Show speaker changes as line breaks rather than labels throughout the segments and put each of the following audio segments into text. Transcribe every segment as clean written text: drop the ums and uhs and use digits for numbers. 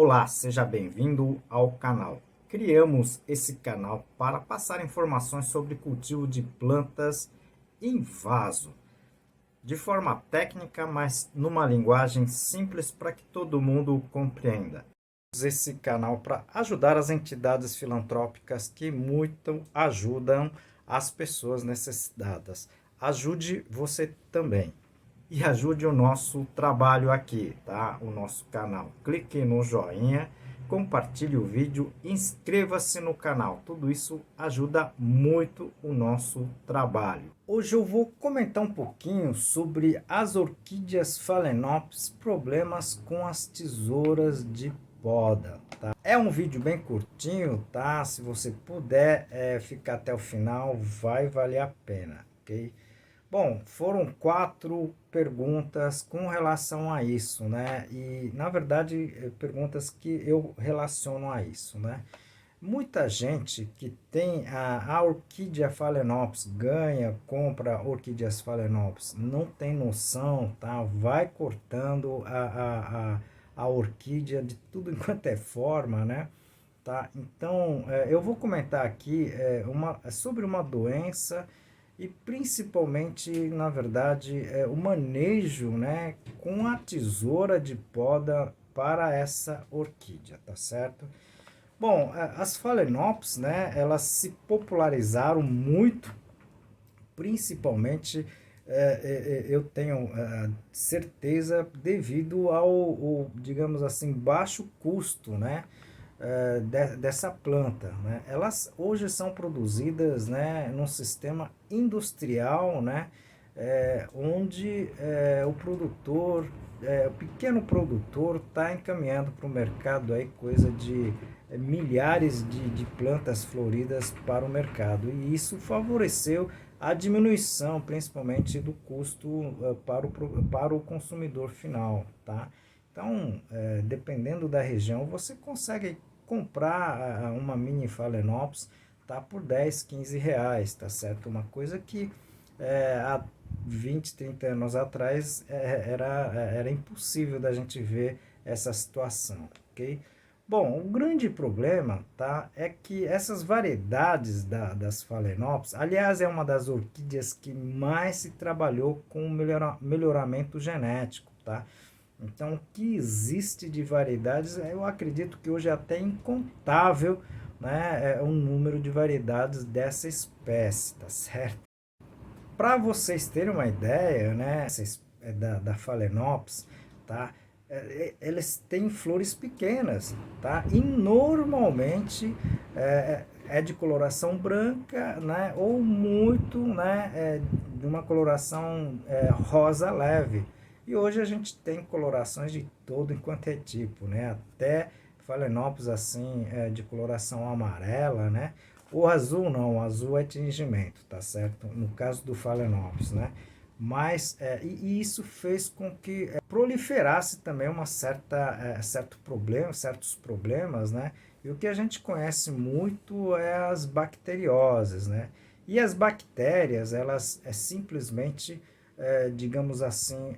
Olá, seja bem-vindo ao canal. Criamos esse canal para passar informações sobre cultivo de plantas em vaso, de forma técnica, mas numa linguagem simples para que todo mundo compreenda. Esse canal para ajudar as entidades filantrópicas que muito ajudam as pessoas necessitadas. Ajude você também. E ajude o nosso trabalho aqui, tá? O nosso canal. Clique no joinha, compartilhe o vídeo, inscreva-se no canal. Tudo isso ajuda muito o nosso trabalho. Hoje eu vou comentar um pouquinho sobre as orquídeas Phalaenopsis, problemas com as tesouras de poda, tá? É um vídeo bem curtinho, tá? Se você puder ficar até o final, vai valer a pena, ok? Bom, foram 4 perguntas com relação a isso, né? E, na verdade, perguntas que eu relaciono a isso, né? Muita gente que tem a orquídea Phalaenopsis, ganha, compra orquídeas Phalaenopsis, não tem noção, tá? Vai cortando a orquídea de tudo enquanto é forma, né? Tá? Então, eu vou comentar aqui sobre uma doença e principalmente, na verdade, o manejo, né, com a tesoura de poda para essa orquídea, tá certo? Bom, as Phalaenopsis, né, elas se popularizaram muito, principalmente, eu tenho certeza, devido digamos assim, baixo custo, né, dessa planta, né? Elas hoje são produzidas, né, num sistema industrial, né, onde o pequeno produtor está encaminhando para o mercado aí coisa de milhares de plantas floridas para o mercado, e isso favoreceu a diminuição, principalmente do custo para o consumidor final, tá? Então, dependendo da região, você consegue comprar uma mini Phalaenopsis, tá, por 10, 15 reais, tá certo? Uma coisa que há 20, 30 anos atrás era impossível da gente ver essa situação, ok? Bom, o grande problema, tá, é que essas variedades das Phalaenopsis, aliás, é uma das orquídeas que mais se trabalhou com melhoramento genético, tá? Então, o que existe de variedades, eu acredito que hoje é até incontável, né, o número de variedades dessa espécie, tá certo? Para vocês terem uma ideia, né, da Phalaenopsis, tá? Eles têm flores pequenas, tá? E normalmente é de coloração branca, né? Ou muito, né? De uma coloração rosa leve. E hoje a gente tem colorações de todo enquanto é tipo, né? Até Phalaenopsis assim, de coloração amarela, né? O azul não, o azul é tingimento, tá certo? No caso do Phalaenopsis, né? Mas e isso fez com que proliferasse também certos problemas, né? E o que a gente conhece muito é as bacterioses, né? E as bactérias, elas simplesmente, digamos assim,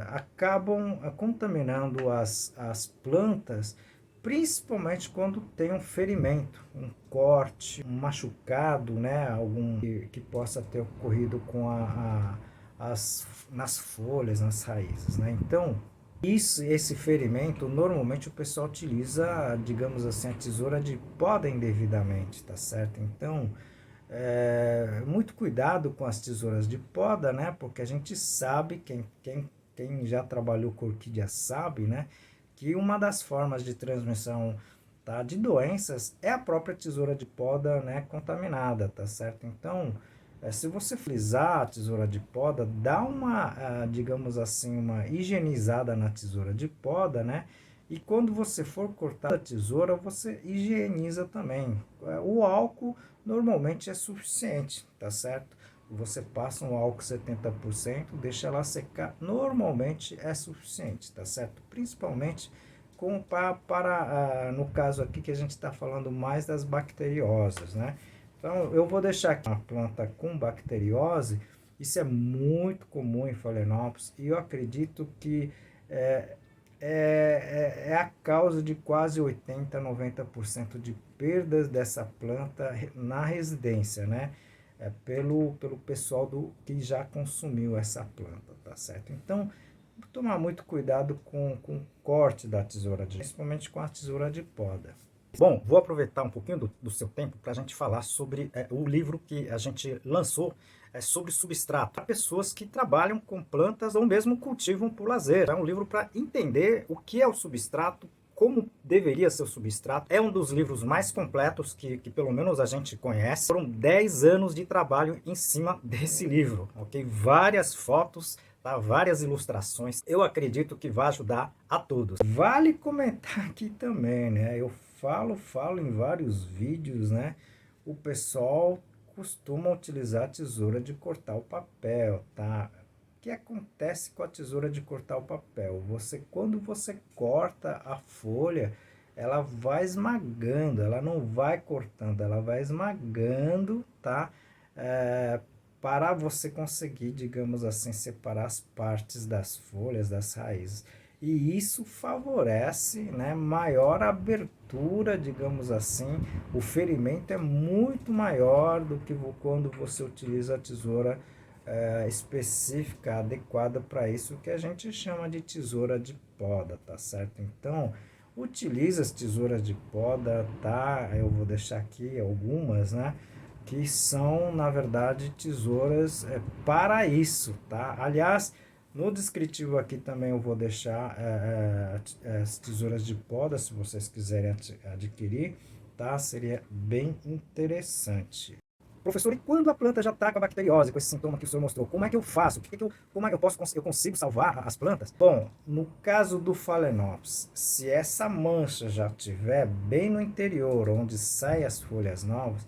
acabam contaminando as plantas, principalmente quando tem um ferimento, um corte, um machucado, né? Algum que possa ter ocorrido com nas folhas, nas raízes, né? Então, esse ferimento, normalmente o pessoal utiliza, digamos assim, a tesoura de poda indevidamente, tá certo? Então, muito cuidado com as tesouras de poda, né? Porque a gente sabe, quem já trabalhou com orquídea sabe, né? Que uma das formas de transmissão, tá, de doenças é a própria tesoura de poda, né, contaminada, tá certo? Então, se você utilizar a tesoura de poda, dá digamos assim, uma higienizada na tesoura de poda, né? E quando você for cortar a tesoura, você higieniza também. O álcool normalmente é suficiente, tá certo? Você passa um álcool 70%, deixa ela secar, normalmente é suficiente, tá certo? Principalmente no caso aqui que a gente está falando mais das bacteriosas, né? Então, eu vou deixar aqui uma planta com bacteriose, isso é muito comum em Phalaenopsis, e eu acredito que é a causa de quase 80, 90% de perdas dessa planta na residência, né? Pelo pessoal que já consumiu essa planta, tá certo? Então, tomar muito cuidado com o corte da tesoura, principalmente com a tesoura de poda. Bom, vou aproveitar um pouquinho do seu tempo para a gente falar sobre o livro que a gente lançou sobre substrato. Para pessoas que trabalham com plantas ou mesmo cultivam por lazer. É um livro para entender o que é o substrato, como deveria ser o substrato. É um dos livros mais completos que pelo menos a gente conhece. Foram 10 anos de trabalho em cima desse livro, ok? Várias fotos, tá? Várias ilustrações. Eu acredito que vai ajudar a todos. Vale comentar aqui também, né? Eu falo em vários vídeos, né? O pessoal costuma utilizar a tesoura de cortar o papel, tá? O que acontece com a tesoura de cortar o papel? Quando você corta a folha, ela vai esmagando, ela não vai cortando, ela vai esmagando, tá? Para você conseguir, digamos assim, separar as partes das folhas, das raízes. E isso favorece, né, maior abertura, digamos assim. O ferimento é muito maior do que quando você utiliza a tesoura específica, adequada para isso, que a gente chama de tesoura de poda, tá certo? Então, utiliza as tesouras de poda, tá? Eu vou deixar aqui algumas, né? Que são, na verdade, tesouras para isso, tá? Aliás, no descritivo aqui também eu vou deixar as tesouras de poda, se vocês quiserem adquirir, tá? Seria bem interessante. Professor, e quando a planta já está com a bacteriose, com esse sintoma que o senhor mostrou, como é que eu faço? Como é que eu consigo salvar as plantas? Bom, no caso do Phalaenopsis, se essa mancha já estiver bem no interior, onde saem as folhas novas,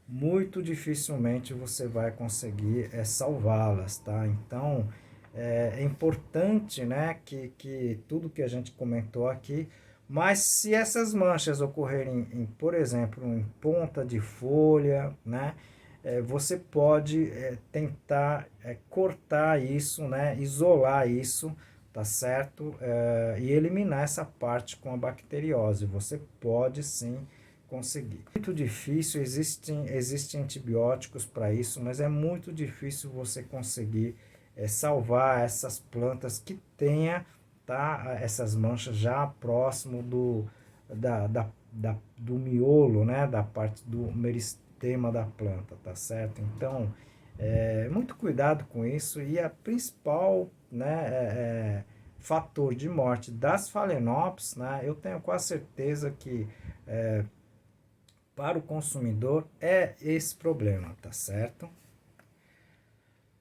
muito dificilmente você vai conseguir salvá-las, tá? Então, é importante, né, que tudo que a gente comentou aqui, mas se essas manchas ocorrerem, por exemplo, em ponta de folha, né, você pode tentar cortar isso, né, isolar isso, tá certo? E eliminar essa parte com a bacteriose. Você pode sim conseguir. Muito difícil, existem antibióticos para isso, mas é muito difícil você conseguir salvar essas plantas que tenha, tá, essas manchas já próximo do miolo, né, da parte do meristema da planta, tá certo? Então, muito cuidado com isso, e a principal, né, fator de morte das Phalaenopsis, né, eu tenho quase certeza que para o consumidor é esse problema, tá certo?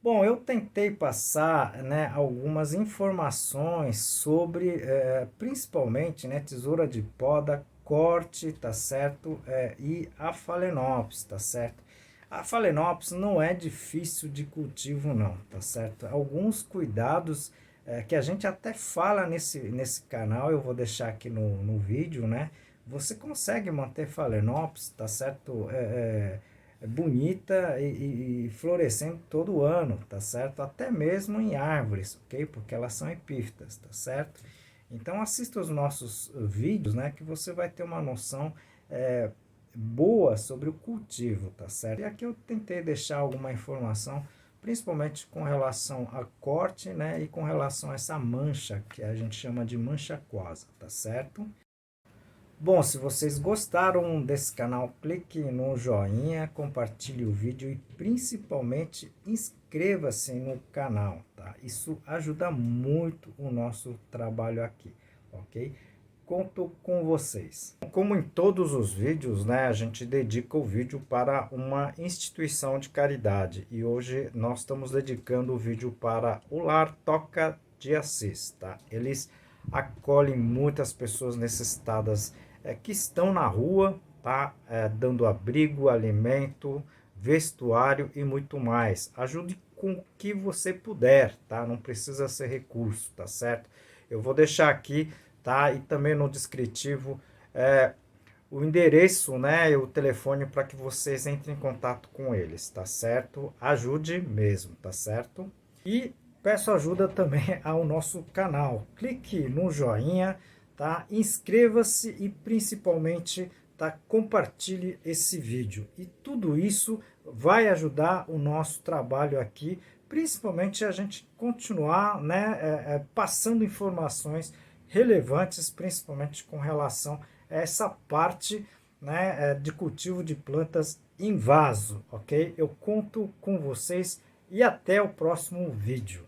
Bom, eu tentei passar, né, algumas informações sobre, principalmente, né, tesoura de poda, corte, tá certo? E a Phalaenopsis, tá certo? A Phalaenopsis não é difícil de cultivo não, tá certo? Alguns cuidados que a gente até fala nesse canal, eu vou deixar aqui no vídeo, né? Você consegue manter Phalaenopsis, tá certo? Bonita e florescendo todo ano, tá certo? Até mesmo em árvores, ok? Porque elas são epífitas, tá certo? Então assista os nossos vídeos, né? Que você vai ter uma noção boa sobre o cultivo, tá certo? E aqui eu tentei deixar alguma informação, principalmente com relação a corte, né? E com relação a essa mancha, que a gente chama de mancha aquosa, tá certo? Bom, se vocês gostaram desse canal, clique no joinha, compartilhe o vídeo e principalmente inscreva-se no canal, tá? Isso ajuda muito o nosso trabalho aqui, ok? Conto com vocês. Como em todos os vídeos, né, a gente dedica o vídeo para uma instituição de caridade e hoje nós estamos dedicando o vídeo para o Lar Toca de Assis, tá? Eles acolhem muitas pessoas necessitadas que estão na rua, tá? Dando abrigo, alimento, vestuário e muito mais. Ajude com o que você puder, tá? Não precisa ser recurso, tá certo? Eu vou deixar aqui, tá? E também no descritivo o endereço, né? E o telefone para que vocês entrem em contato com eles, tá certo? Ajude mesmo, tá certo? E peço ajuda também ao nosso canal. Clique no joinha, tá? Inscreva-se e principalmente, tá? Compartilhe esse vídeo. E tudo isso vai ajudar o nosso trabalho aqui, principalmente a gente continuar, né, passando informações relevantes, principalmente com relação a essa parte, né, de cultivo de plantas em vaso, ok? Eu conto com vocês e até o próximo vídeo.